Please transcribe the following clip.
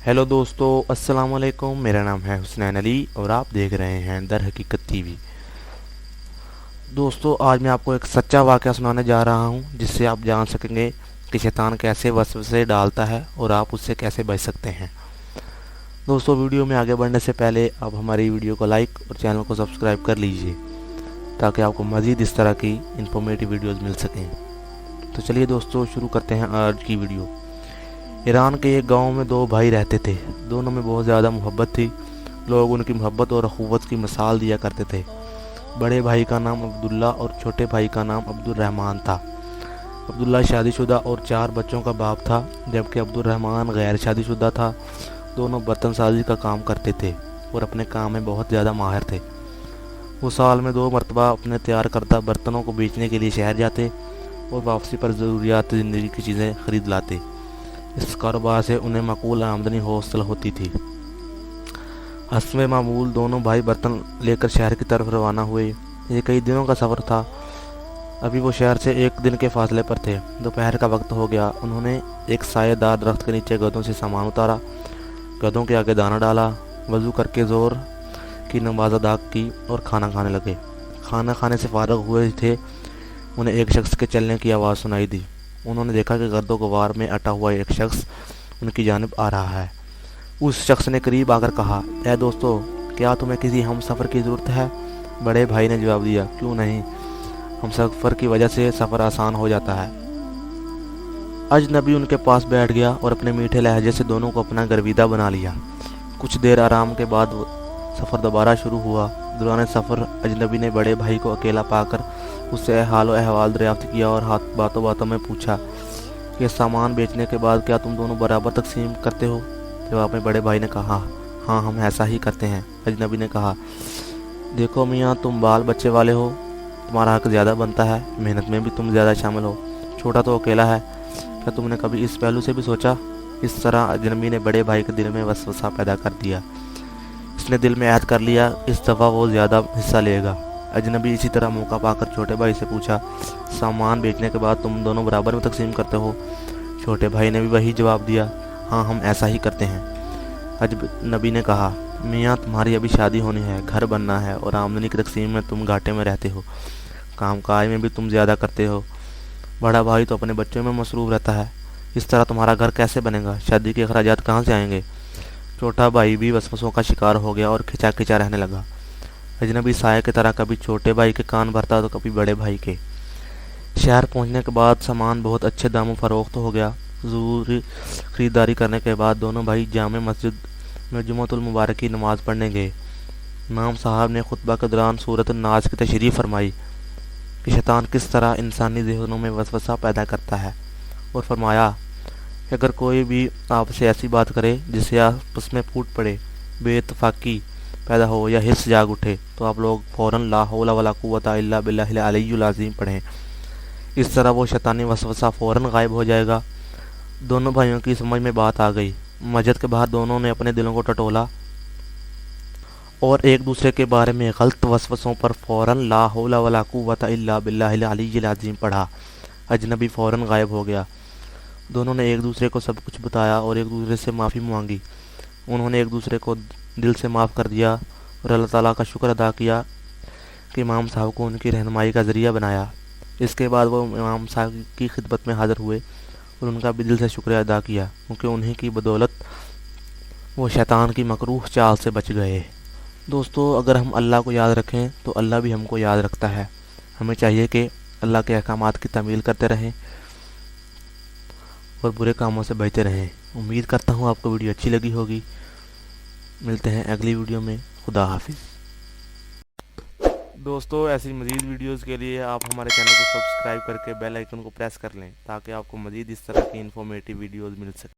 Hello दोस्तों, अस्सलाम वालेकुम। मेरा नाम है हुसनैन अली और आप देख रहे हैं दर हकीकत टीवी। दोस्तों, आज मैं आपको एक सच्चा वाक़या सुनाने जा रहा हूं, जिससे आप जान सकेंगे कि शैतान कैसे वसवसे डालता है और आप उससे कैसे बच सकते हैं। दोस्तों, वीडियो में आगे बढ़ने से पहले आप हमारी वीडियो को लाइक और चैनल को सब्सक्राइब कर लीजिए, ताकि आपको मज़ीद इस तरह की इन्फॉर्मेटिव वीडियोज़ मिल सकें। तो चलिए दोस्तों, शुरू करते हैं आज की वीडियो। ईरान के एक गांव में दो भाई रहते थे। दोनों में बहुत ज़्यादा मोहब्बत थी। लोग उनकी मोहब्बत और अखुवत की मिसाल दिया करते थे। बड़े भाई का नाम अब्दुल्ला और छोटे भाई का नाम अब्दुल रहमान था। अब्दुल्ला शादीशुदा और 4 बच्चों का बाप था, जबकि अब्दुल रहमान गैर शादीशुदा था। दोनों बर्तन साजी का काम करते थे और अपने काम में बहुत ज़्यादा माहिर थे। वो साल में 2 मरतबा अपने तैयार करदा बर्तनों को बेचने के लिए शहर जाते और वापसी पर ज़रूरियात ज़िंदगी की चीज़ें खरीद लाते। इस कारोबार से उन्हें माकूल आमदनी हासिल होती थी। हस्ब मामूल दोनों भाई बर्तन लेकर शहर की तरफ रवाना हुए। ये कई दिनों का सफ़र था। अभी वो शहर से 1 दिन के फासले पर थे। दोपहर का वक्त हो गया। उन्होंने एक सायेदार दरख्त के नीचे गधों से सामान उतारा, गधों के आगे दाना डाला, वज़ू करके ज़ोर की नमाज अदा की और खाना खाने लगे। खाना खाने से फारग हुए थे, उन्हें एक शख्स के चलने की आवाज़ सुनाई दी। उन्होंने देखा कि गर्दो-गुबार में अटा हुआ एक शख्स उनकी जानिब आ रहा है। उस शख्स ने करीब आकर कहा, ए दोस्तों, क्या तुम्हें किसी हम सफ़र की ज़रूरत है? बड़े भाई ने जवाब दिया, क्यों नहीं, हम सफ़र की वजह से सफ़र आसान हो जाता है। अजनबी उनके पास बैठ गया और अपने मीठे लहजे से दोनों को अपना गर्विदा बना लिया। कुछ देर आराम के बाद सफ़र दोबारा शुरू हुआ। दौरान सफ़र अजनबी ने बड़े भाई को अकेला पाकर उससे हाल व अहवाल दरियाफ्त किया और बातों बातों में पूछा कि सामान बेचने के बाद क्या तुम दोनों बराबर तकसीम करते हो? जवाब में बड़े भाई ने कहा, हाँ, हम ऐसा ही करते हैं। अजनबी ने कहा, देखो मियाँ, तुम बाल बच्चे वाले हो, तुम्हारा हक ज़्यादा बनता है, मेहनत में भी तुम ज़्यादा शामिल हो, छोटा तो अकेला है। क्या तुमने कभी इस पहलू से भी सोचा? इस तरह अजनबी ने बड़े भाई के दिल में वसवसा पैदा कर दिया। इसने दिल में ऐद कर लिया, इस दफ़ा वो ज़्यादा हिस्सा लेगा। अजनबी इसी तरह मौका पाकर छोटे भाई से पूछा, सामान बेचने के बाद तुम दोनों बराबर में तकसीम करते हो? छोटे भाई ने भी वही जवाब दिया, हाँ, हम ऐसा ही करते हैं। अजनबी ने कहा, मियाँ, तुम्हारी अभी शादी होनी है, घर बनना है और आमदनी की तकसीम में तुम घाटे में रहते हो, काम काज में भी तुम ज़्यादा करते हो। बड़ा भाई तो अपने बच्चों में मसरूफ़ रहता है। इस तरह तुम्हारा घर कैसे बनेगा? शादी के अखराजात कहाँ से आएंगे? छोटा भाई भी वसवसों का शिकार हो गया और खिंचा खिंचा रहने लगा। अजनबी साये की तरह कभी छोटे भाई के कान भरता तो कभी बड़े भाई के। शहर पहुंचने के बाद सामान बहुत अच्छे दामों फरोख्त हो गया। ज़रूरी ख़रीदारी करने के बाद दोनों भाई जामे मस्जिद में जुम्मतुल मुबारक की नमाज़ पढ़ने गए। इमाम साहब ने खुतबा के दौरान सूरत नाज की तशरीह फरमाई कि शैतान किस तरह इंसानी ज़हनों में वसवसा पैदा करता है, और फरमाया कि अगर कोई भी आपसे ऐसी बात करे जिससे आपस में फूट पड़े, बेइत्तेफाकी पैदा हो या हिस्स जाग उठे, तो आप लोग फ़ौरन ला हौला वला कुव्वता इल्ला बिल्लाहिल अलिय्युल अज़ीम पढ़ें। इस तरह वो शैतानी वसवसा फ़ौरन गायब हो जाएगा। दोनों भाइयों की समझ में बात आ गई। मस्जिद के बाहर दोनों ने अपने दिलों को टटोला और एक दूसरे के बारे में गलत वसवसों पर फ़ौरन ला हौला वला कुव्वता इल्ला बिल्लाहिल अलिय्युल अज़ीम पढ़ा। अजनबी फ़ौरन गायब हो गया। दोनों ने एक दूसरे को सब कुछ बताया और एक दूसरे से माफ़ी मांगी। उन्होंने एक दूसरे को दिल से माफ़ कर दिया और अल्लाह ताला का शुक्र अदा किया कि इमाम साहब को उनकी रहनुमाई का ज़रिया बनाया। इसके बाद वो इमाम साहब की खिदमत में हाज़िर हुए और उनका भी दिल से शुक्रिया अदा किया, क्योंकि उन्हीं की बदौलत वो शैतान की मकरूह चाल से बच गए। दोस्तों, अगर हम अल्लाह को याद रखें तो अल्लाह भी हमको याद रखता है। हमें चाहिए कि अल्लाह के अहकामात की तामील करते रहें और बुरे कामों से बचते रहें। उम्मीद करता हूँ आपको वीडियो अच्छी लगी होगी। मिलते हैं अगली वीडियो में। खुदा हाफिज़। दोस्तों, ऐसी मज़ीद वीडियोज़ के लिए आप हमारे चैनल को सब्सक्राइब करके बेल आइकन को प्रेस कर लें, ताकि आपको मज़ीद इस तरह की इन्फॉर्मेटिव वीडियोज़ मिल सके।